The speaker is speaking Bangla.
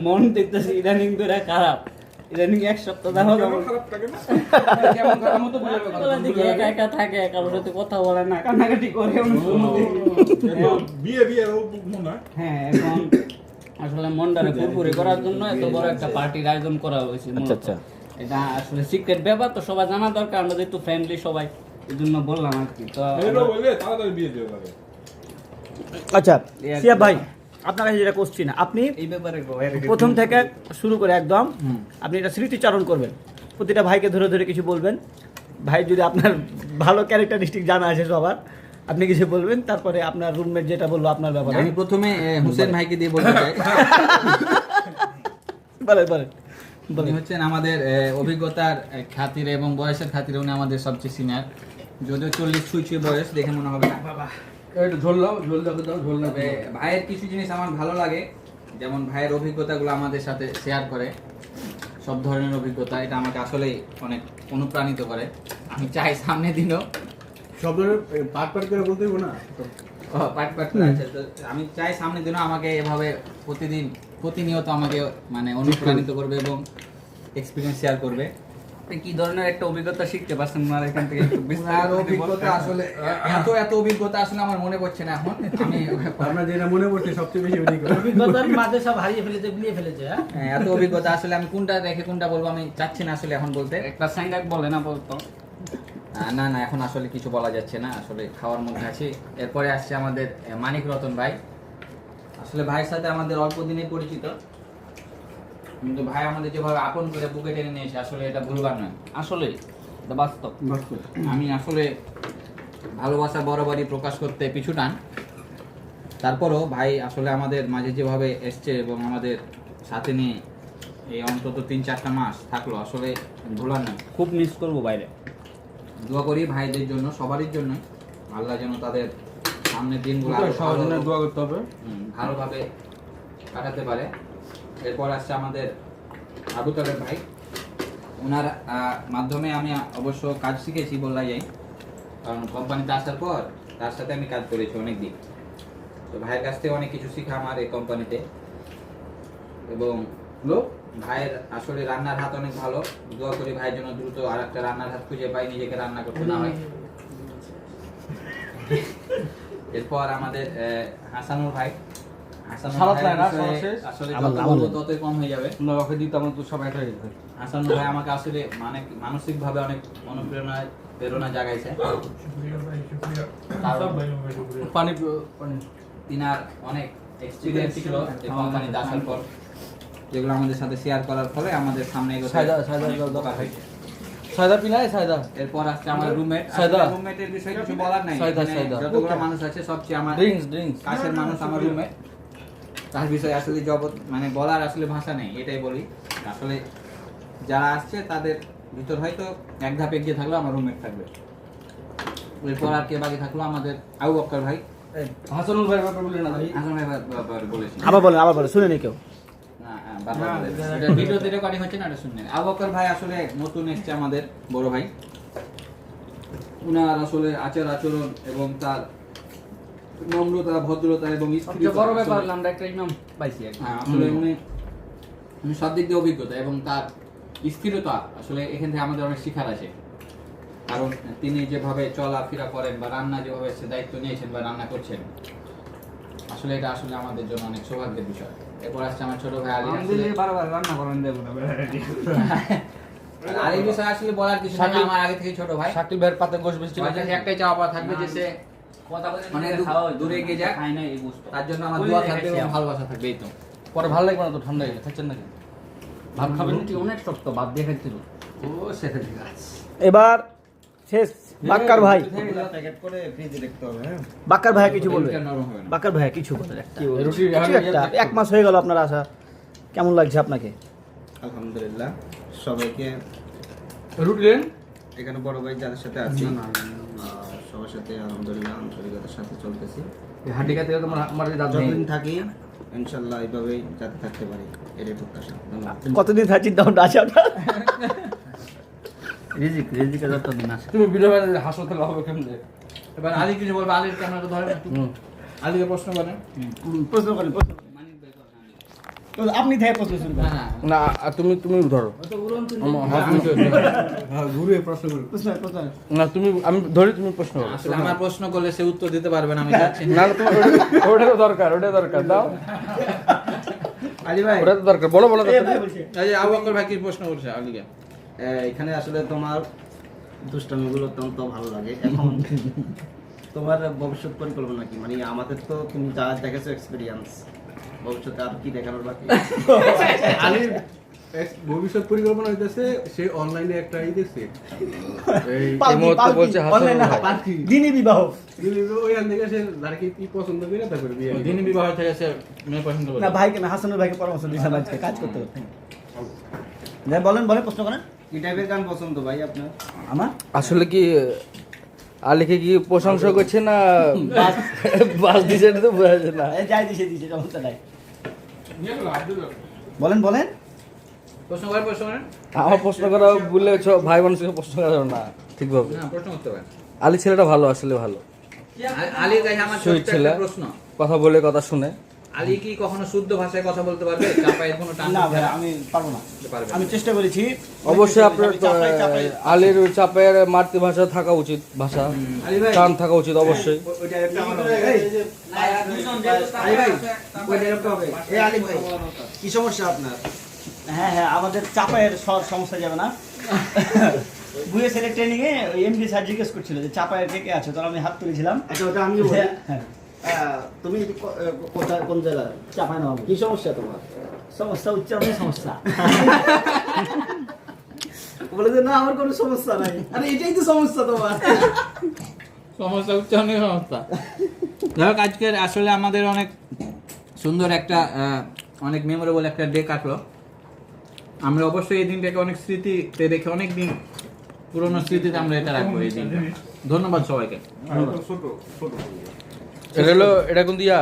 মন দেখতেছি ইদানিং ধরে খারাপ, ইদানিং এক সপ্তাহ দেখো খারাপ থাকে না কেমন কথা মতো বলে একা একা থাকে, কারোর সাথে কথা বলে না, কান্নাকাটি করে। বিয়ে ও মনে হয়। হ্যাঁ, এখন আসলে মনটারে পুরপুরি করার জন্য এত বড় একটা পার্টির আয়োজন করা হয়েছে। আচ্ছা আচ্ছা, এটা আসলে সিক্রেট ব্যাপার, তো সবাই জানা দরকার, আমরা যেহেতু ফ্রেন্ডলি সবাই, এই জন্য বললাম আর কি। তো এটা বলে তাড়াতাড়ি বিয়ে দিয়ে লাগে। আচ্ছা সিয়াব ভাই, আপনার কাছে যেটা কোশ্চিন, আপনি এই ব্যাপারে প্রথম থেকে শুরু করে একদম আপনি এটা স্মৃতিচারণ করবেন, প্রতিটা ভাইকে ধরে ধরে কিছু বলবেন। ভাই যদি আপনার ভালো ক্যারেক্টারিস্টিক জানা আছে সবার, আপনি কিছু বলবেন, তারপরে আপনার রুমমেট যেটা বললো আপনার ব্যাপারে। আমি প্রথমে হোসেন ভাইকে দিয়ে বলতে চাই, বলেন বলেন উনি বলেন। হচ্ছেন আমাদের অভিজ্ঞতার খাতিরে এবং বয়সের খাতিরে উনি আমাদের সবচেয়ে সিনিয়র, যদিও 40 ছুঁই বয়স দেখে মনে হবে না। একটু ঝোল দাও, ঝোল দাও, ঝোল দাও। তবে ভাইয়ের কিছু জিনিস আমার ভালো লাগে, যেমন ভাইয়ের অভিজ্ঞতাগুলো আমাদের সাথে শেয়ার করে, সব ধরনের অভিজ্ঞতা, এটা আমাকে আসলেই অনেক অনুপ্রাণিত করে। আমি চাই সামনে দিনও সব ধরনের পাট পাট করে বলতে হইব না। পাট পাট করে আছে, তো আমি চাই সামনে দিনও আমাকে এভাবে প্রতিনিয়ত আমাকে মানে অনুপ্রাণিত করবে এবং এক্সপিরিয়েন্স শেয়ার করবে। আপনি কি ধরনের একটা অভিজ্ঞতা শিখতে পারছেন আর এখান থেকে একটু আর বিস্তারিত অভিজ্ঞতা আসলে এত অভিজ্ঞতা আসলে আমার মনে পড়ছে না এখন। আমি আপনার যেটা মনে পড়ছে সবচেয়ে বেশি অভিজ্ঞতার মাঝে সব হারিয়ে ফেলেছে, গুলিয়ে ফেলেছে। হ্যাঁ, এত অভিজ্ঞতা আসলে আমি কোনটা রেখে কোনটা বলবো আমি চাচ্ছি না আসলে এখন বলতে। একটা স্যাঙ্গাক বলে না বলতো। না না, এখন আসলে কিছু বলা যাচ্ছে না, আসলে খাওয়ার মধ্যে আছি। এরপরে আসছে আমাদের মানিক রতন ভাই। আসলে ভাইয়ের সাথে আমাদের অল্প দিনেই পরিচিত, কিন্তু ভাই আমাদের যেভাবে আপন করে বুকে টেনে নিয়েছে, আসলে এটা ভুলবার নয়, আসলে এটা বাস্তব। আমি আসলে ভালোবাসা বরাবরই প্রকাশ করতে পিছু টান। তারপরও ভাই আসলে আমাদের মাঝে যেভাবে এসছে এবং আমাদের সাথে নিয়ে এই অন্তত 3-4টা মাস থাকলো, আসলে ভুলার নয়। খুব মিস করবো বাইরে। দোয়া করি ভাইদের জন্য, সবারই জন্য, আল্লাহ যেন তাদের সামনের দিনগুলো আরো সবার জন্য দোয়া করতে হবে। ভালোভাবে কাটাতে পারে। এরপর আসছে আমাদের আবু তালেব ভাই। ওনার মাধ্যমে আমি অবশ্য কাজ শিখেছি বলা যায়, কারণ কোম্পানিতে আসার পর তার সাথে আমি কাজ করেছি অনেক দিন। তো ভাইয়ের কাছ থেকে অনেক কিছু শিখা আমার এই কোম্পানিতে। এবং ভাইয়ের আসলে রান্নার হাত অনেক ভালো। দোয়া করি ভাইয়ের জন্য দ্রুত আর একটা রান্নার হাত খুঁজে পাই, নিজেকে রান্না করতে না হয়। এরপর আমাদের হাসানুর ভাই। সালাদ নাই না, বিষয়ে সালাদ শেষ? আসলে আমার যত আমার বলবো ততই কম হয়ে যাবে। ওকে দিতে আমার তো সব একটা হয়ে যেত। হাসানুর ভাই আমাকে আসলে মানে মানসিকভাবে অনেক প্রেরণা জাগাইছে। পানি পানি তিনার অনেক এক্সপিরিয়েন্স ছিল এই কোম্পানিতে আসার পর, যেগুলো আমাদের সাথে শেয়ার করার ফলে আমাদের সামনে এগোতে সায়দা অনেক দাও, উপকার হয়েছে। সায়দা পিনাই সায়দা। এরপর আসছে আমার রুমমেট। সায়দা। রুমমেটের বিষয়ে কিছু বলার নাই। সায়দা, এখানে সায়দা। যতগুলো মানুষ আছে সবচেয়ে আমার ড্রিঙ্কস কাছের মানুষ আমার রুমমেট। তার বিষয়ে আসলে জগৎ মানে বলার আসলে ভাষা নেই, এটাই বলি। আসলে যারা আসছে তাদের ভিতর হয়তো এক ধাপ এগিয়ে থাকলো আমার রুমমেট থাকবে। এরপর আর কে বাকি থাকলো আমাদের আবু বক্কর ভাই। হাসানুল ভাই ব্যাপার বললেন না ভাই। হাসান ভাই বলেছি। আবার বলেন শুনেনি কেউ। ভিডিওতে রেকর্ডিং হচ্ছে না, এটা শুনলেন। আবু বকর ভাই আসলে নতুন এসেছে আমাদের বড় ভাই। উনার আসলে আচরণ এবং তার নম্রতা, ভদ্রতা এবং সবচেয়ে বড় ব্যাপার হলো আমরা একটা ইমাম পাইছি আর কি। আসলে উনি সব দিক দিয়ে অভিজ্ঞতা এবং তার স্থিরতা, আসলে এখান থেকে আমাদের অনেক শিখার আছে। কারণ তিনি যেভাবে চলাফেরা করেন বা রান্না যেভাবে সে দায়িত্ব নিয়েছেন বা রান্না করছেন, আসলে এটা আসলে আমাদের জন্য অনেক সৌভাগ্যের বিষয়। এরপর আসছে আমার ছোট ভাই আলী। বারবার রান্না করেন দেবো না। আর এই বিষয়ে আসলে বলার কিছু নেই, আমার আগে থেকে ছোট ভাই। শাকিল ভাইয়ের পাতে গোশ বেশি ওর কাছে একটাই চাওয়া পাওয়া থাকবে যে সে কথা বলে মানে দূরে এগিয়ে যাক, খাই না এই বুঝতো। তার জন্য আমার দোয়া থাকবে এবং ভালোবাসা থাকবে, এই তো। পরে ভালো লাগবে না তো, ঠান্ডা গেলে খাচ্ছেন নাকি? ভাত খাবেন রুটি অনেক শক্ত, ভাত দিয়ে খাইছিল। ও সেটা ঠিক আছে। এবার শেষ বাক্কার ভাই। প্যাকেট করে ফ্রিজে রাখতে হবে। হ্যাঁ, বাক্কার ভাই কিছু বলবে? এটা নরম হবে না। বাক্কার ভাই কিছু বলেন একটা। রুটি কিছু একটা, 1 মাস হয়ে গেল আপনার আসা, কেমন লাগছে আপনাকে? আলহামদুলিল্লাহ সবাইকে, রুটি দেন। এখানে বড় ভাই যাদের সাথে আছি সবার সাথে আলহামদুলিল্লাহ আন্তরিকতার সাথে চলতেছি। হাঁটি খাতে তোমার আমার দাঁত নেই। যতদিন থাকি ইনশাল্লাহ এইভাবেই যাতে থাকতে পারি, এটাই প্রত্যাশা। ধন্যবাদ। কতদিন থাকার চিন্তা ভাবনা আছে আপনার? রিজিকে যত দিন আসে। তুমি ভিডিও বানালে হাসপাতালে হবে কেমনে? এবার আলী কিছু বলবে, আলীর ক্যামেরাটা ধরেন একটু। আলীকে প্রশ্ন করেন। প্রশ্ন করেন। মানিক ভাই কথা তো আপনি থেকে প্রশ্ন শুরু না করেন। না না তুমি তুমি ধরো আমি তো- প্রশ্ন প্রশ্ন না তুমি আমি ধরি তুমি প্রশ্ন করো আসলে আমার প্রশ্ন করলে সে উত্তর দিতে পারবে না, আমি যাচ্ছি না। না না, তোমার ওটা দরকার দাও আলী ভাই ওটা তো দরকার বলো এ ভাই বলছে এই যে আবু বকর ভাই কি প্রশ্ন করছে আলিকে? এখানে আসলে তোমার দুষ্টামিগুলো অত্যন্ত ভালো লাগে। এখন তোমার ভবিষ্যৎ পরিকল্পনা কি? মানে আমাদের তো তুমি যা দেখেছো এক্সপিরিয়েন্স, ভবিষ্যতে আর কি দেখানোর বাকি? আলীর ভবিষ্যৎ পরিকল্পনা হইতেছে সে অনলাইনে একটা দেখছে এই এই মুহূর্তে বলছে হাসান অনলাইন না, ভাই। দিনই বিবাহ। ওইখান থেকে সে যাকে কি পছন্দ করে তারপরে বিয়ে দিনী বিবাহ থেকে সে মেয়ে পছন্দ করে। না ভাইকে না, হাসানুর ভাইকে পরামর্শ দিয়েছিলাম আজকে কাজ করতে করতে। যাই বলেন বলেন প্রশ্ন করেন। কি টাইপের গান পছন্দ ভাই আপনার? আমার আসলে কি আলীকে কি প্রশংসা করছে না বাস দিছে এটা তো বোঝা যাচ্ছে না এই যাই দিছে দিছে সমস্যা নাই। নিয়ে গেলো, আর দিলো। বলেন বলেন। প্রশ্ন করেন, প্রশ্ন করেন। আমার প্রশ্ন করা বললে ভাই মানুষকে প্রশ্ন করা যাবে না ঠিকভাবে। না, প্রশ্ন করতে পারেন। আলী ছেলেটা ভালো, আসলে ভালো, আলী গাইস আমার সুইট ছোট্ট ছেলে। একটা প্রশ্ন। কথা বলে কথা শুনে। আলী কি কখনো শুদ্ধ ভাষায় কথা বলতে পারবে? চাপায়ের কোনো টান না ভাই আমি পারবো না। পারবে না। আমি চেষ্টা করেছি। অবশ্যই আপনার আমি চাপাই- চাপাই- আলীর চাপের মাতৃভাষা থাকা উচিত, ভাষা আলী ভাই টান থাকা উচিত অবশ্যই। ওইটা একটা আমার হবে। এই, আলী ভাই ওইটা একটা হবে। এই আলী ভাই কি সমস্যা আপনার? হ্যাঁ হ্যাঁ আমাদের চাপায়ের সমস্যা যাবে না। বুয়ে ছেলে ট্রেনিং এ এমডি স্যার জিজ্ঞেস করছিল যে চাপায়ের কে কে আছে, তখন আমি হাত তুলেছিলাম। আচ্ছা ওটা আমি বলি। হ্যাঁ তুমি কোথায় কোন জেলার? চাপায় না কি সমস্যা তোমার? সমস্যা উচ্চারণের সমস্যা। বলে যে না আমার কোনো সমস্যা নাই। আরে এটাই তো সমস্যা তোমার। সমস্যা উচ্চারণের সমস্যা। যাই হোক, আজকের আসলে আমাদের অনেক সুন্দর একটা অনেক মেমোরেবল একটা ডে কাটলো। আমরা অবশ্যই এই দিনটাকে অনেক স্মৃতিতে রেখে অনেক দিন পুরোনো স্মৃতিতে আমরা এটা রাখবো এই দিনটা। ধন্যবাদ সবাইকে। ছোট ছোট এটা হলো এটা কোন দিয়া